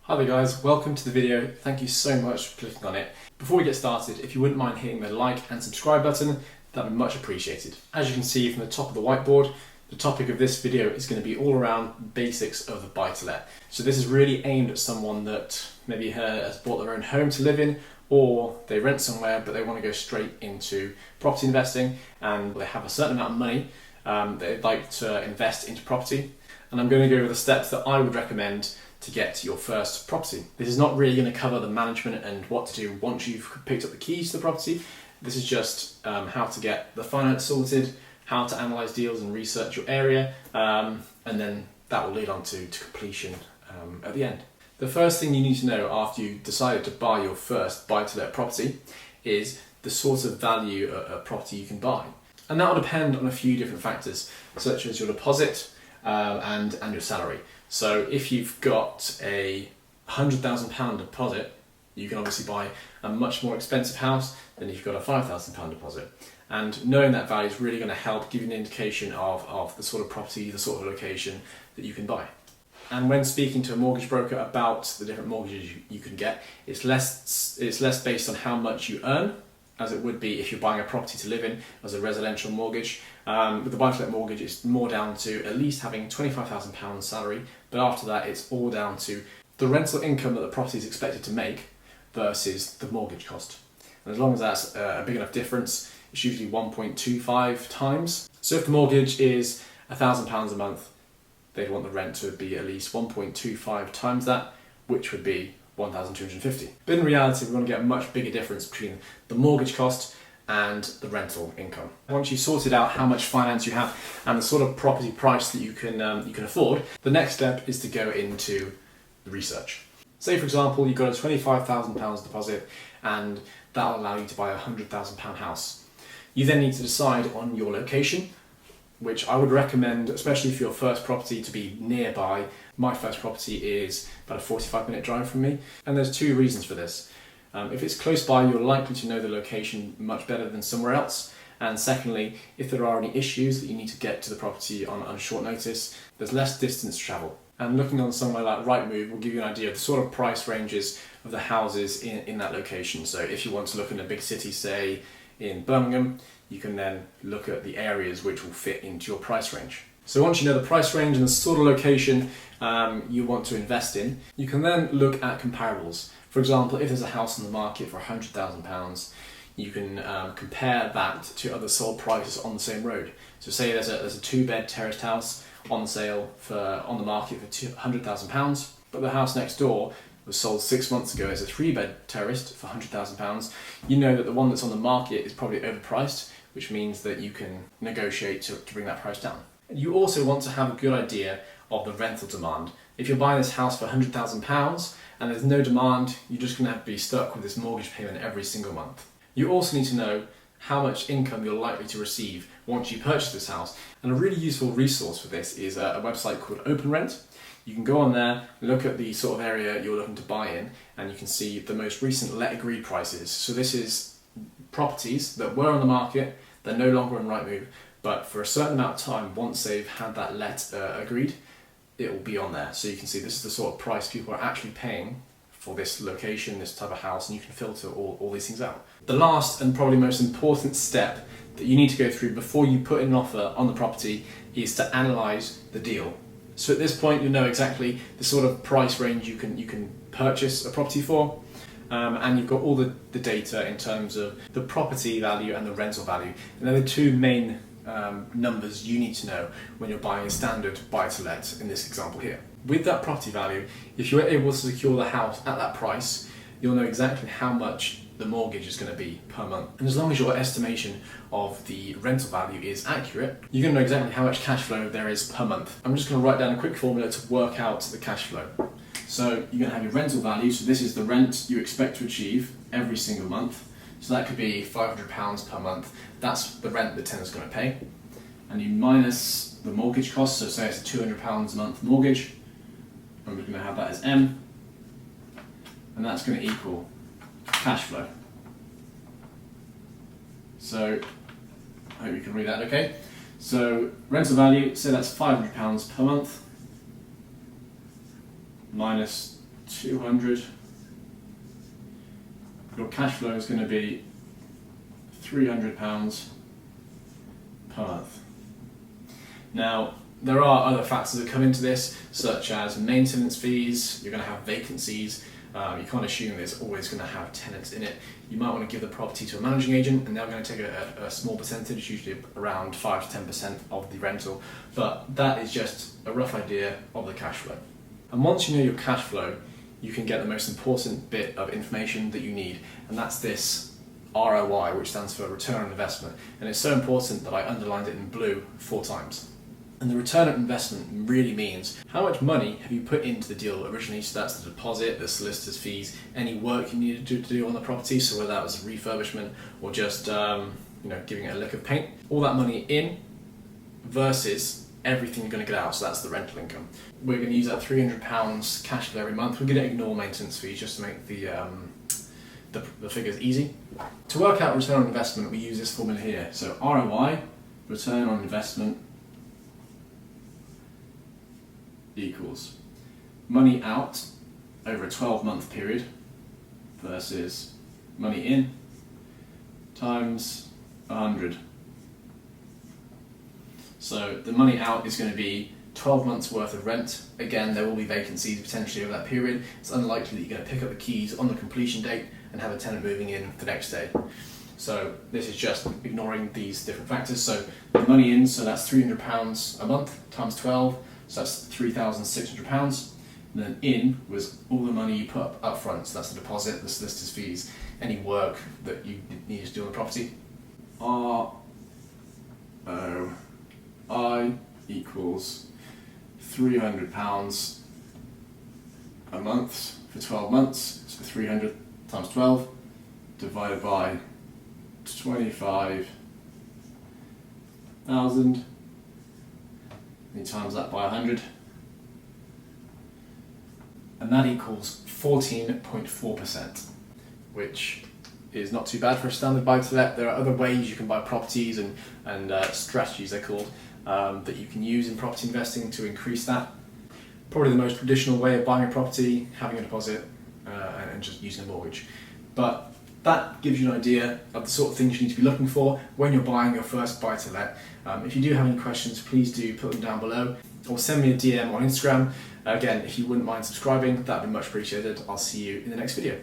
Hi there guys, welcome to the video. Thank you so much for clicking on it. Before we get started, if you wouldn't mind hitting the like and subscribe button, that would be much appreciated. As you can see from the top of the whiteboard, the topic of this video is going to be all around basics of the buy-to-let. So this is really aimed at someone that maybe has bought their own home to live in, or they rent somewhere but they want to go straight into property investing and they have a certain amount of money they'd like to invest into property. And I'm going to go over the steps that I would recommend to get your first property. This is not really going to cover the management and what to do once you've picked up the keys to the property. This is just how to get the finance sorted, how to analyse deals and research your area, and then that will lead on to completion at the end. The first thing you need to know after you decided to buy your first buy-to-let property is the sort of value a property you can buy. And that will depend on a few different factors, such as your deposit and your salary. So if you've got a £100,000 deposit, you can obviously buy a much more expensive house than if you've got a £5,000 deposit. And knowing that value is really going to help give you an indication of the sort of property, the sort of location that you can buy. And when speaking to a mortgage broker about the different mortgages you can get, it's less based on how much you earn, as it would be if you're buying a property to live in as a residential mortgage. With the buy-to-let mortgage, it's more down to at least having £25,000 salary, but after that it's all down to the rental income that the property is expected to make versus the mortgage cost. And as long as that's a big enough difference, it's usually 1.25 times. So if the mortgage is £1,000 a month, they'd want the rent to be at least 1.25 times that, which would be 1,250. But in reality, we want to get a much bigger difference between the mortgage cost and the rental income. Once you've sorted out how much finance you have and the sort of property price that you can afford, the next step is to go into the research. Say for example, you've got a £25,000 deposit and that'll allow you to buy a £100,000 house. You then need to decide on your location, which I would recommend, especially for your first property, to be nearby. My first property is about a 45-minute drive from me, and there's two reasons for this. If it's close by, you're likely to know the location much better than somewhere else. And secondly, if there are any issues that you need to get to the property on short notice, there's less distance to travel. And looking on somewhere like Rightmove will give you an idea of the sort of price ranges of the houses in that location. So if you want to look in a big city, say in Birmingham, you can then look at the areas which will fit into your price range. So once you know the price range and the sort of location you want to invest in, you can then look at comparables. For example, if there's a house on the market for £100,000, you can compare that to other sold prices on the same road. So say there's a two-bed terraced house on sale on the market for £100,000, but the house next door was sold 6 months ago as a three-bed terraced for £100,000. You know that the one that's on the market is probably overpriced, which means that you can negotiate to bring that price down. You also want to have a good idea of the rental demand. If you're buying this house for £100,000 and there's no demand, you're just going to have to be stuck with this mortgage payment every single month. You also need to know how much income you're likely to receive once you purchase this house. And a really useful resource for this is a website called OpenRent. You can go on there, look at the sort of area you're looking to buy in, and you can see the most recent let agreed prices. So this is properties that were on the market, they're no longer on Rightmove, but for a certain amount of time, once they've had that let agreed, it will be on there. So you can see this is the sort of price people are actually paying for this location, this type of house, and you can filter all these things out. The last and probably most important step that you need to go through before you put in an offer on the property is to analyse the deal. So at this point, you know exactly the sort of price range you can purchase a property for, and you've got all the data in terms of the property value and the rental value. And they're the two main numbers you need to know when you're buying a standard buy-to-let in this example here. With that property value, if you're able to secure the house at that price, you'll know exactly how much the mortgage is going to be per month. And as long as your estimation of the rental value is accurate, you're going to know exactly how much cash flow there is per month. I'm just going to write down a quick formula to work out the cash flow. So you're going to have your rental value, so this is the rent you expect to achieve every single month. So that could be £500 per month. That's the rent the tenant's going to pay. And you minus the mortgage cost, so say it's a £200 a month mortgage, and we're going to have that as M, and that's going to equal cash flow. So I hope you can read that okay. So rental value, say that's £500 per month minus 200. Your cash flow is going to be £300 per month. Now, there are other factors that come into this, such as maintenance fees. You're going to have vacancies. You can't assume there's always going to have tenants in it. You might want to give the property to a managing agent, and they're going to take a small percentage, usually around 5 to 10% of the rental. But that is just a rough idea of the cash flow. And once you know your cash flow, you can get the most important bit of information that you need, and that's this ROI, which stands for return on investment. And it's so important that I underlined it in blue 4 times. And the return on investment really means how much money have you put into the deal originally. So that's the deposit, the solicitor's fees, any work you needed to do on the property, so whether that was a refurbishment or just giving it a lick of paint. All that money in versus everything you're going to get out, so that's the rental income. We're going to use that £300 cash flow every month. We're going to ignore maintenance fees just to make the figures easy. To work out return on investment, we use this formula here. So ROI, return on investment, equals money out over a 12-month period versus money in times 100. So the money out is going to be 12 months worth of rent. Again, there will be vacancies potentially over that period. It's unlikely that you're going to pick up the keys on the completion date and have a tenant moving in the next day. So this is just ignoring these different factors. So the money in, so that's £300 a month times 12. So that's £3,600, and then in was all the money you put up front, so that's the deposit, the solicitor's fees, any work that you need to do on the property. ROI equals £300 a month for 12 months, so 300 times 12 divided by 25,000. You times that by 100, and that equals 14.4%, which is not too bad for a standard buy-to-let. There are other ways you can buy properties and strategies, they're called, that you can use in property investing to increase that. Probably the most traditional way of buying a property, having a deposit and just using a mortgage. But that gives you an idea of the sort of things you need to be looking for when you're buying your first buy-to-let. If you do have any questions, please do put them down below, or send me a DM on Instagram. Again, if you wouldn't mind subscribing, that would be much appreciated. I'll see you in the next video.